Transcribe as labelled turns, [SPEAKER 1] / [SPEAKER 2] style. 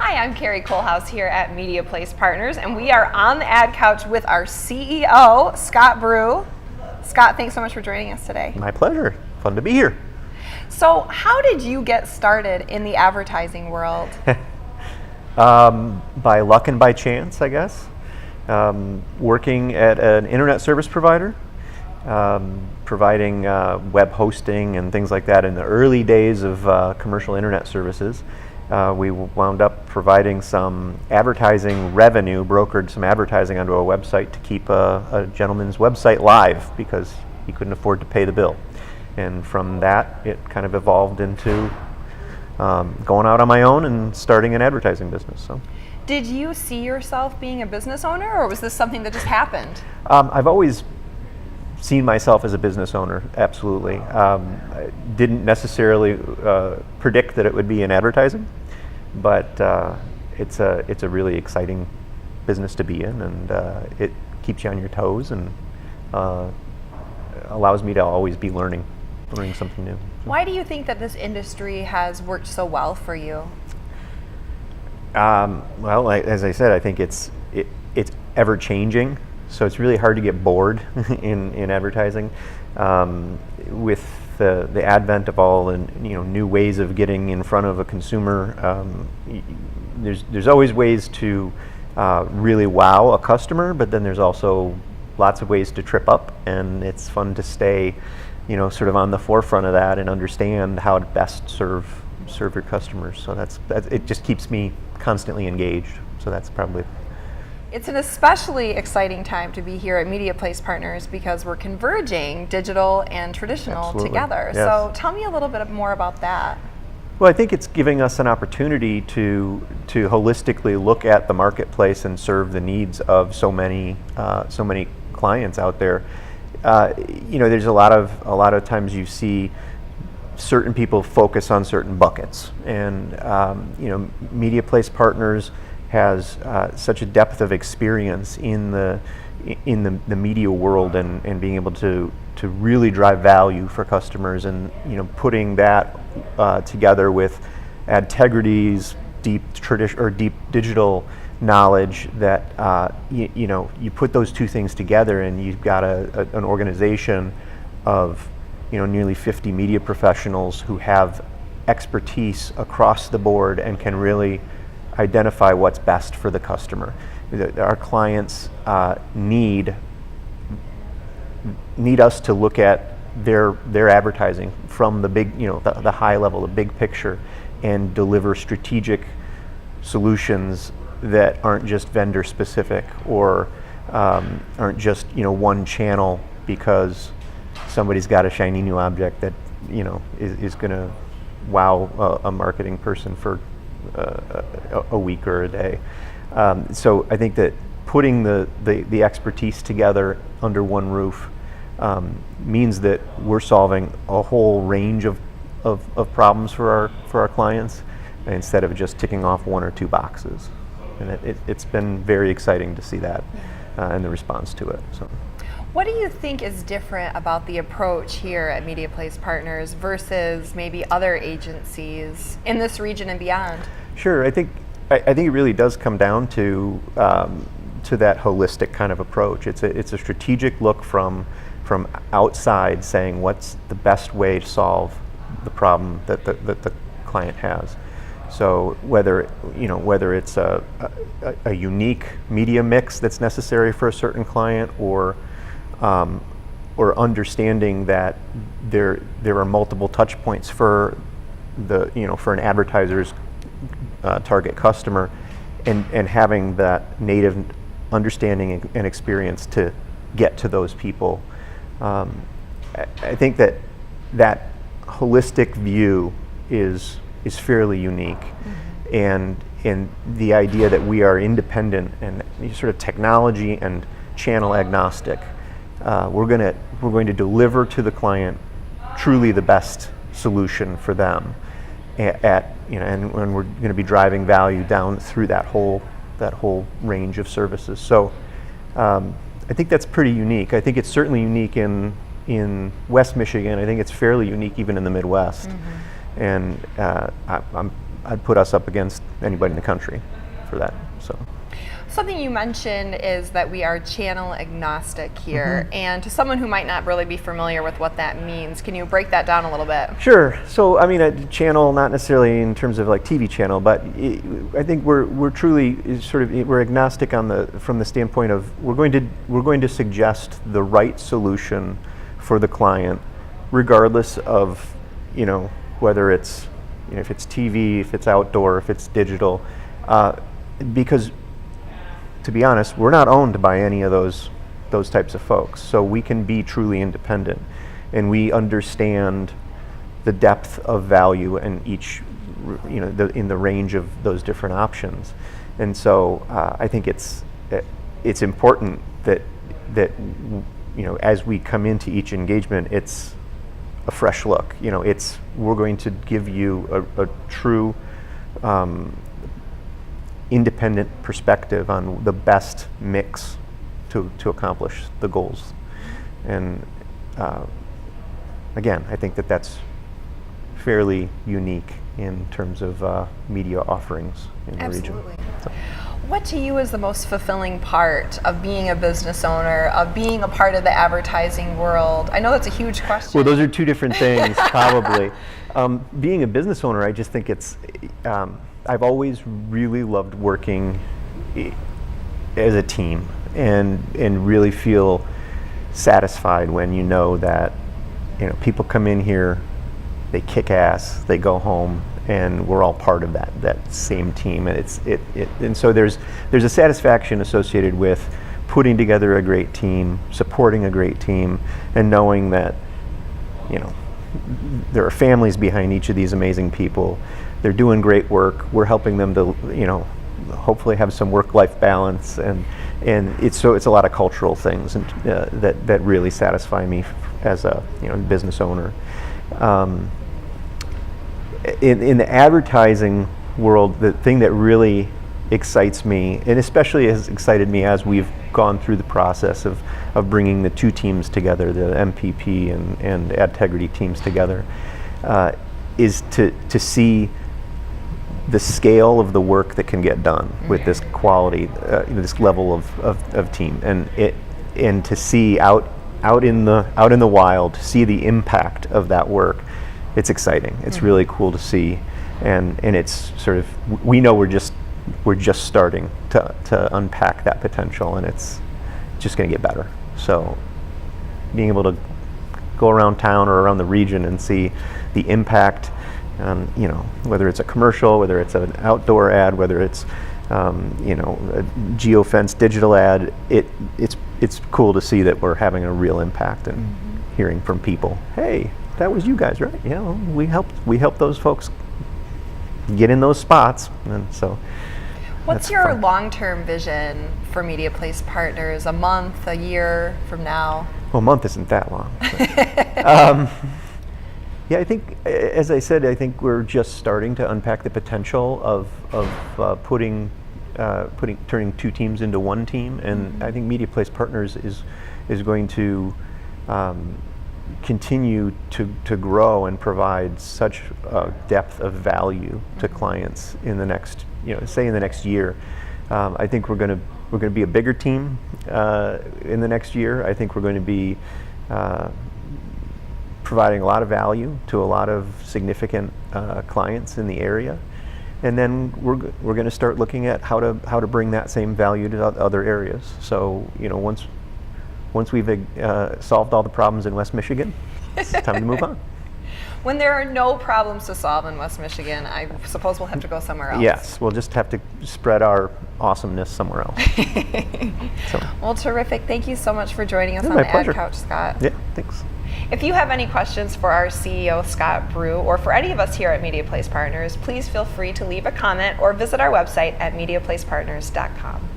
[SPEAKER 1] Hi, I'm Carrie Kohlhaus here at Media Place Partners, and we are on the ad couch with our CEO, Scott Brew. Scott, thanks so much for joining us today.
[SPEAKER 2] My pleasure. Fun to be here.
[SPEAKER 1] So, how did you get started in the advertising world?
[SPEAKER 2] By luck and by chance, I guess. Working at an internet service provider, providing web hosting and things like that in the early days of commercial internet services. We wound up providing some advertising revenue, brokered some advertising onto a website to keep a gentleman's website live because he couldn't afford to pay the bill. And from that, it kind of evolved into going out on my own and starting an advertising business. So,
[SPEAKER 1] Did you see yourself being a business owner, or was this something that just happened?
[SPEAKER 2] I've always seen myself as a business owner, absolutely. I didn't necessarily predict that it would be in advertising, but it's a really exciting business to be in, and it keeps you on your toes and allows me to always be learning something new.
[SPEAKER 1] Why do you think that this industry has worked so well for you?
[SPEAKER 2] Well, as I said, I think it's ever changing, so it's really hard to get bored in advertising. With the advent of all the new ways of getting in front of a consumer, there's always ways to really wow a customer, but then there's also lots of ways to trip up, and it's fun to stay sort of on the forefront of that and understand how to best serve your customers. So that's it just keeps me constantly engaged. So that's probably.
[SPEAKER 1] It's an especially exciting time to be here at Media Place Partners because we're converging digital and traditional
[SPEAKER 2] Absolutely.
[SPEAKER 1] together.
[SPEAKER 2] Yes.
[SPEAKER 1] So tell me a little bit more about that.
[SPEAKER 2] Well, I think it's giving us an opportunity to holistically look at the marketplace and serve the needs of so many clients out there. There's a lot of times you see certain people focus on certain buckets, and Media Place Partners has such a depth of experience in the media world and being able to really drive value for customers, and putting that together with Adtegrity's deep digital knowledge that you put those two things together and you've got an organization of nearly 50 media professionals who have expertise across the board and can really identify what's best for the customer. Our clients need us to look at their advertising from the big, the high level, the big picture, and deliver strategic solutions that aren't just vendor specific or aren't just one channel because somebody's got a shiny new object that is going to wow a marketing person for a week or a day. So I think that putting the expertise together under one roof means that we're solving a whole range of problems for our clients instead of just ticking off one or two boxes. And it's been very exciting to see that and the response to it. So.
[SPEAKER 1] What do you think is different about the approach here at Media Place Partners versus maybe other agencies in this region and beyond?
[SPEAKER 2] Sure, I think it really does come down to that holistic kind of approach. It's a strategic look from outside, saying what's the best way to solve the problem that the client has. So whether it's a unique media mix that's necessary for a certain client, or understanding that there are multiple touch points for for an advertiser's target customer, and having that native understanding and experience to get to those people. I think that holistic view is fairly unique, and the idea that we are independent and sort of technology and channel agnostic. We're going to deliver to the client truly the best solution for them, and we're going to be driving value down through that whole range of services. So I think that's pretty unique. I think it's certainly unique in West Michigan. I think it's fairly unique even in the Midwest. And I'm I'd put us up against anybody in the country for that. So.
[SPEAKER 1] Something you mentioned is that we are channel agnostic here, and to someone who might not really be familiar with what that means, can you break that down a little bit?
[SPEAKER 2] Sure. So, I mean, a channel, not necessarily in terms of like TV channel, but I think we're truly we're agnostic from the standpoint of we're going to suggest the right solution for the client, regardless of whether it's if it's TV, if it's outdoor, if it's digital, because, to be honest, we're not owned by any of those types of folks. So we can be truly independent, and we understand the depth of value in each, in the range of those different options. And so I think it's important that as we come into each engagement, it's a fresh look. We're going to give you a true independent perspective on the best mix to accomplish the goals. And again, I think that's fairly unique in terms of media offerings in the region. So.
[SPEAKER 1] What to you is the most fulfilling part of being a business owner, of being a part of the advertising world? I know that's a huge question.
[SPEAKER 2] Well, those are two different things, probably. Being a business owner, I just think it's, I've always really loved working as a team and really feel satisfied when you know that people come in here, they kick ass, they go home, and we're all part of that same team. And and so there's a satisfaction associated with putting together a great team, supporting a great team, and knowing that there are families behind each of these amazing people. They're doing great work. We're helping them to hopefully have some work-life balance, and it's a lot of cultural things and that really satisfy me as a business owner. In the advertising world, the thing that really excites me, and especially has excited me as we've gone through the process of bringing the two teams together, the MPP and Adtegrity teams together, is to see the scale of the work that can get done with this quality, this level of team, and to see out in the wild, to see the impact of that work. It's exciting. It's really cool to see, and it's sort of, we know we're just starting to unpack that potential, and it's just going to get better. So being able to go around town or around the region and see the impact on, whether it's a commercial, whether it's an outdoor ad, whether it's a geofence digital ad, it's cool to see that we're having a real impact and hearing from people, hey, that was you guys, right? We helped those folks get in those spots, and so.
[SPEAKER 1] What's your long-term vision for Media Place Partners? A month, a year from now?
[SPEAKER 2] Well, a month isn't that long. Yeah, I think, as I said, I think we're just starting to unpack the potential of turning two teams into one team, and I think Media Place Partners is going to continue to grow and provide such depth of value to clients in the next, say in the next year. I think we're going to be a bigger team in the next year. I think we're going to be providing a lot of value to a lot of significant clients in the area, and then we're going to start looking at how to bring that same value to other areas. So once we've solved all the problems in West Michigan, it's time to move on.
[SPEAKER 1] When there are no problems to solve in West Michigan, I suppose we'll have to go somewhere else.
[SPEAKER 2] Yes, we'll just have to spread our awesomeness somewhere else. So.
[SPEAKER 1] Well, terrific. Thank you so much for joining us on
[SPEAKER 2] my
[SPEAKER 1] the
[SPEAKER 2] pleasure.
[SPEAKER 1] Ad Couch, Scott.
[SPEAKER 2] Yeah, thanks.
[SPEAKER 1] If you have any questions for our CEO, Scott Brew, or for any of us here at Media Place Partners, please feel free to leave a comment or visit our website at mediaplacepartners.com.